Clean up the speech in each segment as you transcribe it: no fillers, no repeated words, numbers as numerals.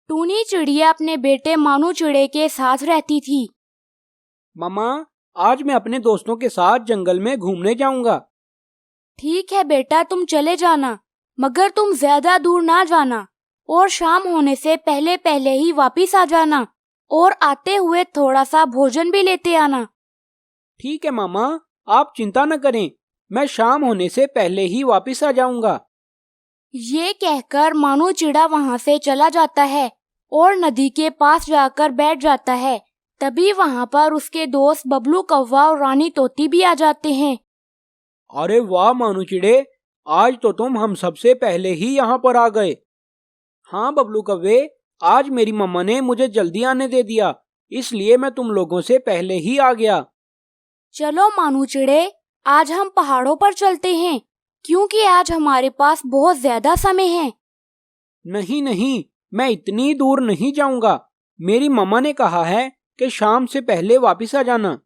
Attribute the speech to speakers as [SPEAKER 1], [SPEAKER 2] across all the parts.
[SPEAKER 1] टूनी चिड़िया अपने बेटे मानू चिड़े के साथ रहती थी।
[SPEAKER 2] मामा, आज मैं अपने दोस्तों के साथ जंगल में घूमने जाऊंगा।
[SPEAKER 1] ठीक है बेटा, तुम चले जाना, मगर तुम ज्यादा दूर ना जाना और शाम होने से पहले पहले ही वापिस आ जाना और आते हुए थोड़ा सा भोजन भी लेते आना।
[SPEAKER 2] ठीक है मामा, आप चिंता न करें, मैं शाम होने से पहले ही वापिस आ जाऊंगा।
[SPEAKER 1] ये कहकर मानू चिड़ा वहाँ से चला जाता है और नदी के पास जाकर बैठ जाता है। तभी वहाँ पर उसके दोस्त बबलू कौवा और रानी तोती भी आ जाते हैं।
[SPEAKER 2] अरे वाह मानू चिड़े, आज तो तुम हम सबसे पहले ही यहाँ पर आ गए। हाँ बबलू कव्वे, आज मेरी मम्मा ने मुझे जल्दी आने दे दिया, इसलिए मैं तुम लोगों से पहले ही आ गया।
[SPEAKER 1] चलो मानू चिड़े, आज हम पहाड़ों पर चलते हैं, क्योंकि आज हमारे पास बहुत ज्यादा समय है।
[SPEAKER 2] नहीं नहीं, मैं इतनी दूर नहीं जाऊंगा। मेरी मम्मा ने कहा है कि शाम से पहले वापिस आ जाना।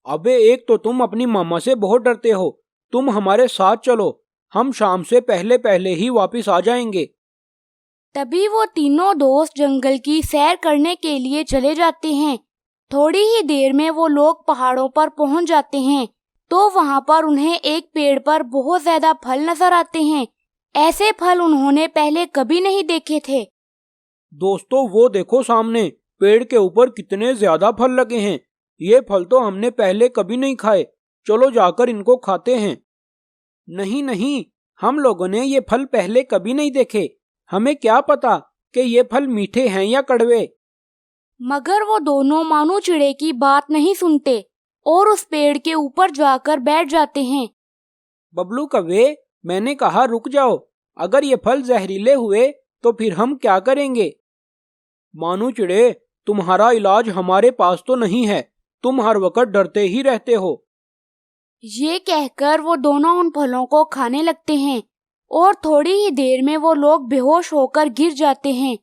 [SPEAKER 2] अबे एक तो तुम अपनी मम्मा से बहुत डरते हो, तुम हमारे साथ चलो, हम शाम से पहले पहले ही वापिस आ जाएंगे।
[SPEAKER 1] तभी वो तीनों दोस्त जंगल की सैर करने के लिए चले जाते हैं। थोड़ी ही देर में वो लोग पहाड़ों पर पहुंच जाते हैं, तो वहां पर उन्हें एक पेड़ पर बहुत ज्यादा फल नजर आते हैं। ऐसे फल उन्होंने पहले कभी नहीं देखे थे।
[SPEAKER 2] दोस्तों वो देखो सामने, पेड़ के ऊपर कितने ज्यादा फल लगे हैं। ये फल तो हमने पहले कभी नहीं खाए, चलो जाकर इनको खाते हैं। नहीं नहीं, हम लोगों ने ये फल पहले कभी नहीं देखे, हमें क्या पता कि ये फल मीठे हैं या कड़वे।
[SPEAKER 1] मगर वो दोनों मानू चिड़े की बात नहीं सुनते और उस पेड़ के ऊपर जाकर बैठ जाते हैं।
[SPEAKER 2] बबलू कव्वे, मैंने कहा रुक जाओ, अगर ये फल जहरीले हुए तो फिर हम क्या करेंगे। मानू चिड़े, तुम्हारा इलाज हमारे पास तो नहीं है, तुम हर वक्त डरते ही रहते हो।
[SPEAKER 1] ये कहकर वो दोनों उन फलों को खाने लगते हैं और थोड़ी ही देर में वो लोग बेहोश होकर गिर जाते हैं।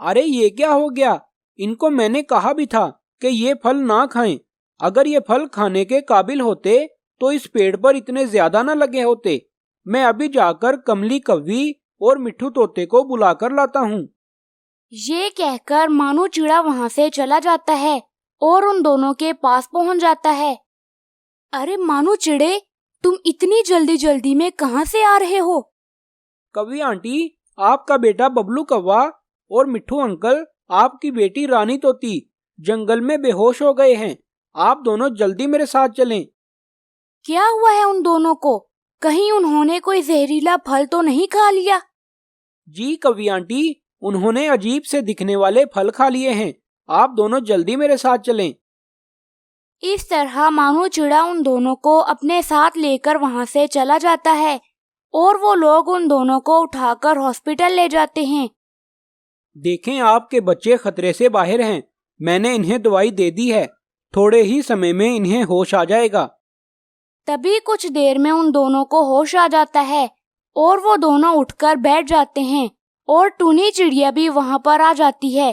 [SPEAKER 2] अरे ये क्या हो गया, इनको मैंने कहा भी था कि ये फल ना खाएं। अगर ये फल खाने के काबिल होते तो इस पेड़ पर इतने ज्यादा न लगे होते। मैं अभी जाकर कमली कव्वी और मिट्ठू तोते को बुलाकर लाता हूँ।
[SPEAKER 1] ये कहकर मानू चिड़ा वहाँ से चला जाता है और उन दोनों के पास पहुँच जाता है। अरे मानू चिड़े, तुम इतनी जल्दी जल्दी में कहाँ से आ रहे हो?
[SPEAKER 2] कव्वी आंटी, आपका बेटा बबलू कौवा और मिट्ठू अंकल आपकी बेटी रानी तोती जंगल में बेहोश हो गए हैं, आप दोनों जल्दी मेरे साथ चलें।
[SPEAKER 1] क्या हुआ है उन दोनों को? कहीं उन्होंने कोई जहरीला फल तो नहीं खा लिया?
[SPEAKER 2] जी कव्वी आंटी, उन्होंने अजीब से दिखने वाले फल खा लिए हैं, आप दोनों जल्दी मेरे साथ चलें।
[SPEAKER 1] इस तरह मानू चिड़ा उन दोनों को अपने साथ लेकर वहाँ से चला जाता है और वो लोग उन दोनों को उठाकर हॉस्पिटल ले जाते हैं।
[SPEAKER 2] देखें, आपके बच्चे खतरे से बाहर हैं, मैंने इन्हें दवाई दे दी है, थोड़े ही समय में इन्हें होश आ जाएगा।
[SPEAKER 1] तभी कुछ देर में उन दोनों को होश आ जाता है और वो दोनों उठकर बैठ जाते हैं और टूनी चिड़िया भी वहाँ पर आ जाती है।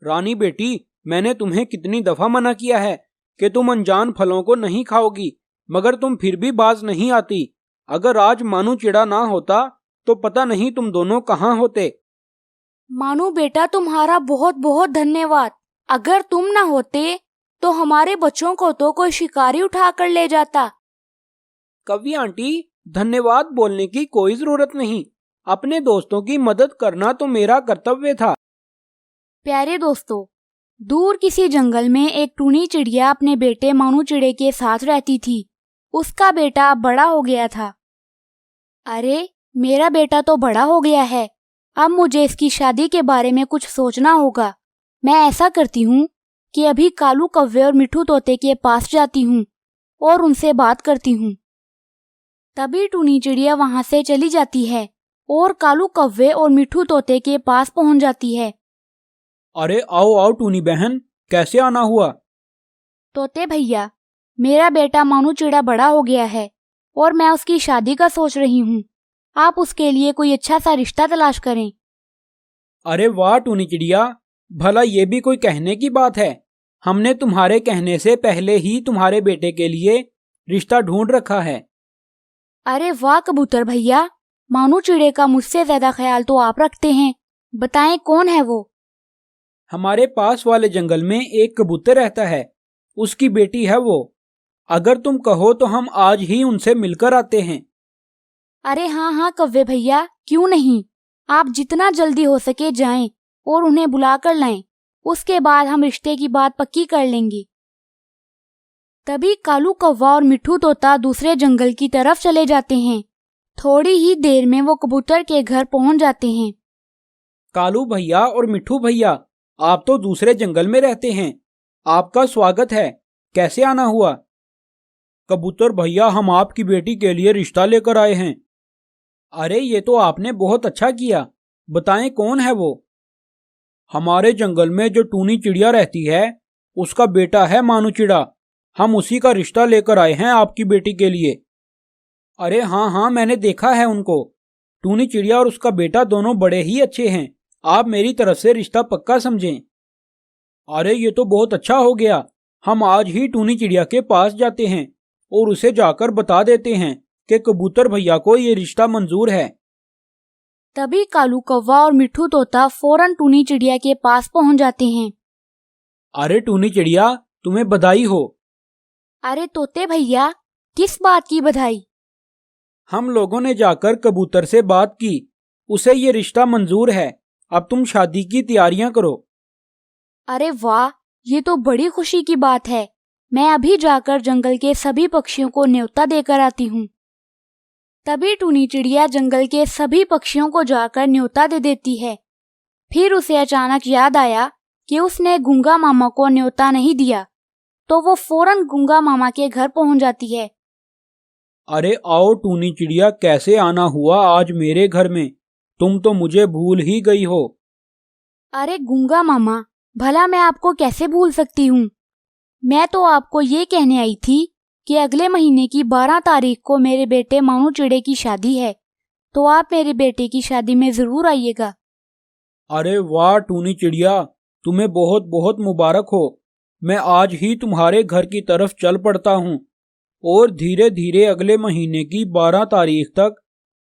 [SPEAKER 2] रानी बेटी, मैंने तुम्हें कितनी दफा मना किया है कि तुम अनजान फलों को नहीं खाओगी, मगर तुम फिर भी बाज नहीं आती। अगर आज मानू चिड़ा ना होता तो पता नहीं तुम दोनों कहाँ होते।
[SPEAKER 1] मानू बेटा, तुम्हारा बहुत बहुत धन्यवाद। अगर तुम ना होते तो हमारे बच्चों को तो कोई शिकारी उठा कर ले जाता।
[SPEAKER 2] कव्वी आंटी, धन्यवाद बोलने की कोई जरूरत नहीं, अपने दोस्तों की मदद करना तो मेरा कर्तव्य था।
[SPEAKER 1] प्यारे दोस्तों, दूर किसी जंगल में एक टूनी चिड़िया अपने बेटे मानू चिड़े के साथ रहती थी। उसका बेटा अब बड़ा हो गया था। अरे, मेरा बेटा तो बड़ा हो गया है, अब मुझे इसकी शादी के बारे में कुछ सोचना होगा। मैं ऐसा करती हूँ कि अभी कालू कव्वे और मिट्ठू तोते के पास जाती हूँ और उनसे बात करती हूँ। तभी टूनी चिड़िया वहाँ से चली जाती है और कालू कव्वे और मिट्ठू तोते के पास पहुँच जाती है।
[SPEAKER 2] अरे आओ आओ टूनी बहन, कैसे आना हुआ?
[SPEAKER 1] तोते भैया, मेरा बेटा मानू चिड़ा बड़ा हो गया है और मैं उसकी शादी का सोच रही हूँ। आप उसके लिए कोई अच्छा सा रिश्ता तलाश करें।
[SPEAKER 2] अरे वाह टूनी चिड़िया, भला ये भी कोई कहने की बात है। हमने तुम्हारे कहने से पहले ही तुम्हारे बेटे के लिए रिश्ता ढूंढ रखा है।
[SPEAKER 1] अरे वाह कबूतर भैया, मानू चिड़े का मुझसे ज्यादा ख्याल तो आप रखते हैं बताएं कौन है वो?
[SPEAKER 2] हमारे पास वाले जंगल में एक कबूतर रहता है, उसकी बेटी है वो। अगर तुम कहो तो हम आज ही उनसे मिलकर आते हैं।
[SPEAKER 1] अरे हाँ हाँ कव्वे भैया, क्यों नहीं। आप जितना जल्दी हो सके जाएं और उन्हें बुला कर लाएं। उसके बाद हम रिश्ते की बात पक्की कर लेंगे। तभी कालू कौवा और मिठू तोता दूसरे जंगल की तरफ चले जाते हैं। थोड़ी ही देर में वो कबूतर के घर पहुंच जाते हैं।
[SPEAKER 2] कालू भैया और मिठू भैया, आप तो दूसरे जंगल में रहते हैं। आपका स्वागत है। कैसे आना हुआ? कबूतर भैया, हम आपकी बेटी के लिए रिश्ता लेकर आए हैं। अरे ये तो आपने बहुत अच्छा किया। बताएं कौन है वो? हमारे जंगल में जो टूनी चिड़िया रहती है, उसका बेटा है मानू चिड़ा। हम उसी का रिश्ता लेकर आए हैं आपकी बेटी के लिए। अरे हाँ हाँ, मैंने देखा है उनको। टूनी चिड़िया और उसका बेटा दोनों बड़े ही अच्छे हैं। आप मेरी तरफ से रिश्ता पक्का समझें। अरे ये तो बहुत अच्छा हो गया। हम आज ही टूनी चिड़िया के पास जाते हैं और उसे जाकर बता देते हैं कि कबूतर भैया को ये रिश्ता मंजूर है।
[SPEAKER 1] तभी कालू कौवा और मिठू तोता फौरन टूनी चिड़िया के पास पहुंच जाते हैं।
[SPEAKER 2] अरे टूनी चिड़िया, तुम्हें बधाई हो।
[SPEAKER 1] अरे तोते भैया, किस बात की बधाई?
[SPEAKER 2] हम लोगों ने जाकर कबूतर से बात की, उसे ये रिश्ता मंजूर है। अब तुम शादी की तैयारियां करो।
[SPEAKER 1] अरे वाह, ये तो बड़ी खुशी की बात है। मैं अभी जाकर जंगल के सभी पक्षियों को न्योता देकर आती हूँ। तभी टूनी चिड़िया जंगल के सभी पक्षियों को जाकर न्योता दे देती है। फिर उसे अचानक याद आया कि उसने गूंगा मामा को न्योता नहीं दिया, तो वो फौरन गूंगा मामा के घर पहुंच जाती है।
[SPEAKER 2] अरे आओ टूनी चिड़िया, कैसे आना हुआ आज मेरे घर में? तुम तो मुझे भूल ही गई हो।
[SPEAKER 1] अरे गूंगा मामा, भला मैं आपको कैसे भूल सकती हूँ। मैं तो आपको ये कहने आई थी कि अगले महीने की 12 तारीख को मेरे बेटे मानू चिड़े की शादी है, तो आप मेरे बेटे की शादी में जरूर आइएगा।
[SPEAKER 2] अरे वाह टूनी चिड़िया, तुम्हें बहुत बहुत मुबारक हो। मैं आज ही तुम्हारे घर की तरफ चल पड़ता हूँ और धीरे धीरे अगले महीने की 12 तारीख तक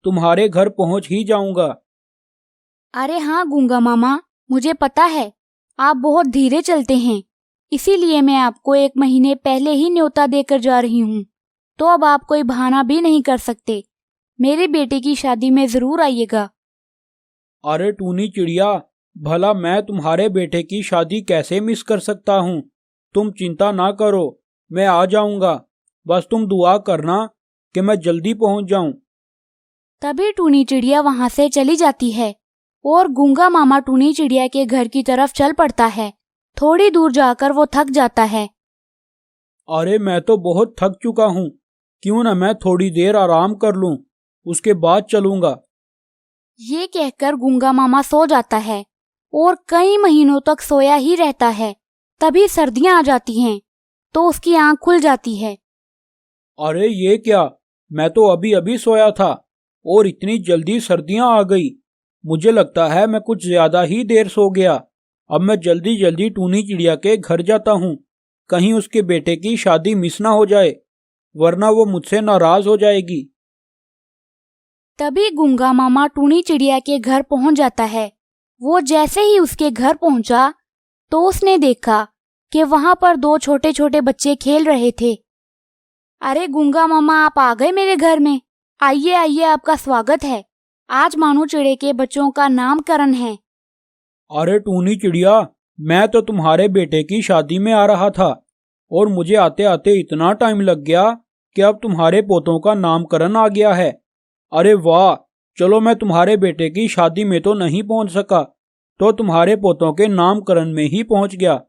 [SPEAKER 2] तुम्हारे घर पहुँच ही जाऊंगा।
[SPEAKER 1] अरे हाँ गूंगा मामा, मुझे पता है आप बहुत धीरे चलते हैं, इसीलिए मैं आपको 1 महीने पहले ही न्योता देकर जा रही हूँ। तो अब आप कोई बहाना भी नहीं कर सकते। मेरे बेटे की शादी में जरूर आइएगा।
[SPEAKER 2] अरे टूनी चिड़िया, भला मैं तुम्हारे बेटे की शादी कैसे मिस कर सकता हूँ? तुम चिंता ना करो, मैं आ जाऊंगा। बस तुम दुआ करना कि मैं जल्दी पहुंच जाऊं।
[SPEAKER 1] तभी टूनी चिड़िया वहां से चली जाती है और गूंगा मामा टूनी चिड़िया के घर की तरफ चल पड़ता है। थोड़ी दूर जाकर वो थक जाता है।
[SPEAKER 2] अरे मैं तो बहुत थक चुका हूँ, क्यों ना मैं थोड़ी देर आराम कर लूं, उसके बाद चलूंगा।
[SPEAKER 1] ये कहकर गूंगा मामा सो जाता है और कई महीनों तक सोया ही रहता है। तभी सर्दियां आ जाती हैं, तो उसकी आंख खुल जाती है।
[SPEAKER 2] अरे ये क्या, मैं तो अभी अभी सोया था और इतनी जल्दी सर्दियां आ गई। मुझे लगता है मैं कुछ ज्यादा ही देर सो गया। अब मैं जल्दी जल्दी टूनी चिड़िया के घर जाता हूँ, कहीं उसके बेटे की शादी मिस ना हो जाए, वरना वो मुझसे नाराज हो जाएगी।
[SPEAKER 1] तभी गूंगा मामा टूनी चिड़िया के घर पहुंच जाता है। वो जैसे ही उसके घर पहुंचा तो उसने देखा कि वहां पर 2 छोटे छोटे बच्चे खेल रहे थे। अरे गूंगा मामा, आप आ गए मेरे घर में। आइए आइए, आपका स्वागत है। आज मानू चिड़े के बच्चों का नामकरण है।
[SPEAKER 2] अरे टूनी चिड़िया, मैं तो तुम्हारे बेटे की शादी में आ रहा था और मुझे आते आते इतना टाइम लग गया कि अब तुम्हारे पोतों का नामकरण आ गया है। अरे वाह, चलो मैं तुम्हारे बेटे की शादी में तो नहीं पहुंच सका, तो तुम्हारे पोतों के नामकरण में ही पहुंच गया।